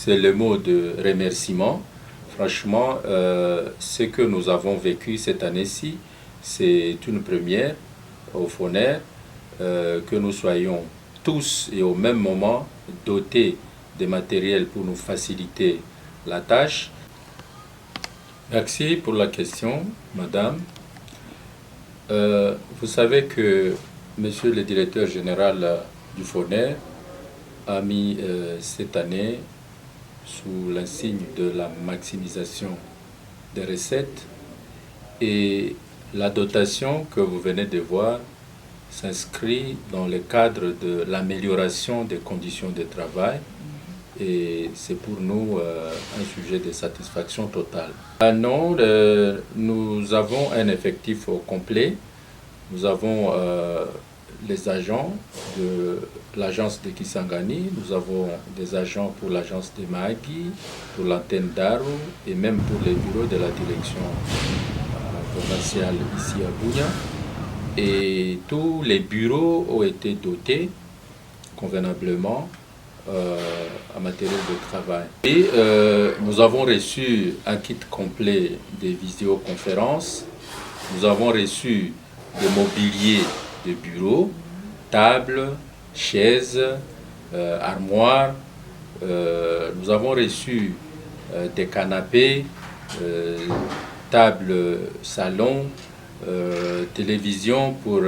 c'est le mot de remerciement. Franchement, ce que nous avons vécu cette année-ci, c'est une première au FONER, que nous soyons tous et au même moment dotés de matériel pour nous faciliter la tâche. Merci pour la question, madame. Vous savez que monsieur le directeur général du FONER a mis cette année sous l'insigne de la maximisation des recettes, et la dotation que vous venez de voir s'inscrit dans le cadre de l'amélioration des conditions de travail, et c'est pour nous un sujet de satisfaction totale. Non, nous avons un effectif complet. Nous avons les agents de l'agence de Kisangani, nous avons des agents pour l'agence de Mahagi, pour l'antenne d'Aro et même pour les bureaux de la direction provinciale ici à Bunia. Et tous les bureaux ont été dotés convenablement en matériel de travail. Et nous avons reçu un kit complet de visioconférences. Nous avons reçu des mobiliers de bureau, tables, chaises, armoires. Nous avons reçu des canapés, tables, salons, télévision pour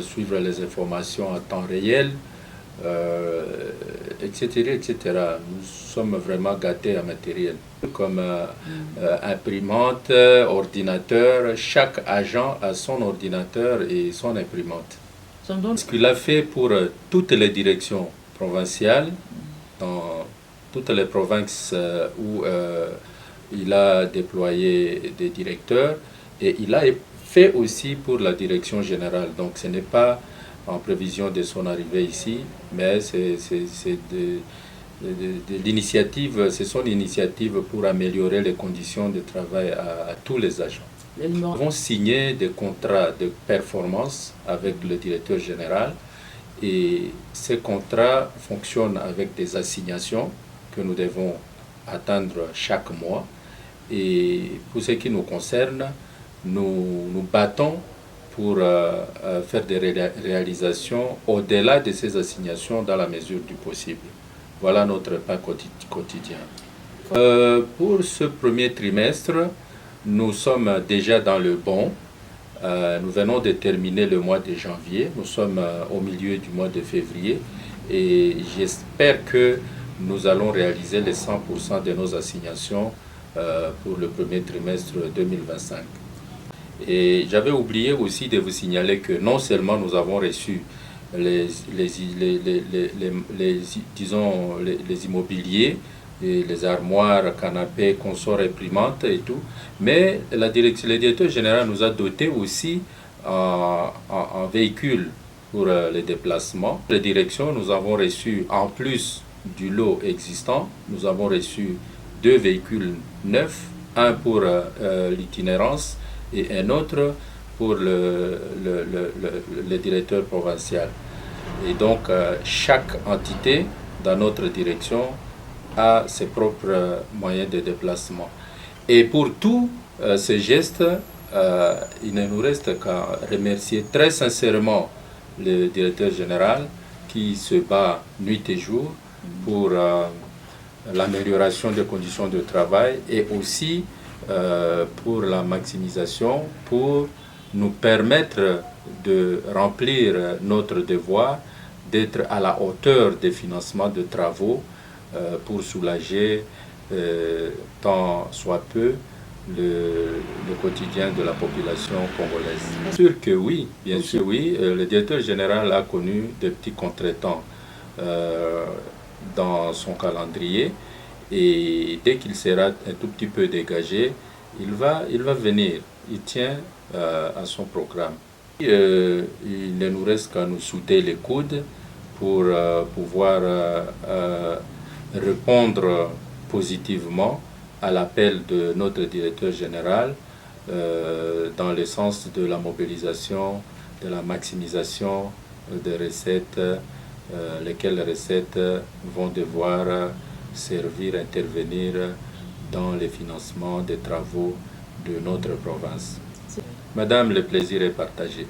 suivre les informations en temps réel, etc., etc. Nous sommes vraiment gâtés en matériel, comme imprimante, ordinateur. Chaque agent a son ordinateur et son imprimante. Ce qu'il a fait pour toutes les directions provinciales, dans toutes les provinces où il a déployé des directeurs, et il a fait aussi pour la direction générale. Donc ce n'est pas en prévision de son arrivée ici, mais c'est l'initiative, c'est son initiative pour améliorer les conditions de travail à tous les agents. Nous avons signé des contrats de performance avec le directeur général, et ces contrats fonctionnent avec des assignations que nous devons atteindre chaque mois. Et pour ce qui nous concerne, nous nous battons pour faire des réalisations au-delà de ces assignations dans la mesure du possible. Voilà notre pain quotidien. Pour ce premier trimestre, nous sommes déjà dans le bon. Nous venons de terminer le mois de janvier. Nous sommes au milieu du mois de février. Et j'espère que nous allons réaliser les 100% de nos assignations pour le premier trimestre 2025. Et j'avais oublié aussi de vous signaler que non seulement nous avons reçu les immobiliers, les armoires, canapés, consorts, imprimantes et tout, mais le directeur général nous a doté aussi en véhicules pour les déplacements. La direction, nous avons reçu, en plus du lot existant, nous avons reçu 2 véhicules neufs, un pour l'itinérance et un autre pour le directeur provincial. Et donc, chaque entité dans notre direction a ses propres moyens de déplacement. Et pour tous ces gestes, il ne nous reste qu'à remercier très sincèrement le directeur général qui se bat nuit et jour pour l'amélioration des conditions de travail, et aussi pour la maximisation, pour nous permettre de remplir notre devoir, d'être à la hauteur des financements de travaux pour soulager tant soit peu le quotidien de la population congolaise. Bien sûr que oui, bien sûr oui. Le directeur général a connu des petits contretemps dans son calendrier, et dès qu'il sera un tout petit peu dégagé, il va venir. Il tient à son programme. Il ne nous reste qu'à nous souder les coudes pour pouvoir répondre positivement à l'appel de notre directeur général dans le sens de la mobilisation, de la maximisation des recettes, lesquelles recettes vont devoir servir, intervenir dans les financements des travaux de notre province. Madame, le plaisir est partagé.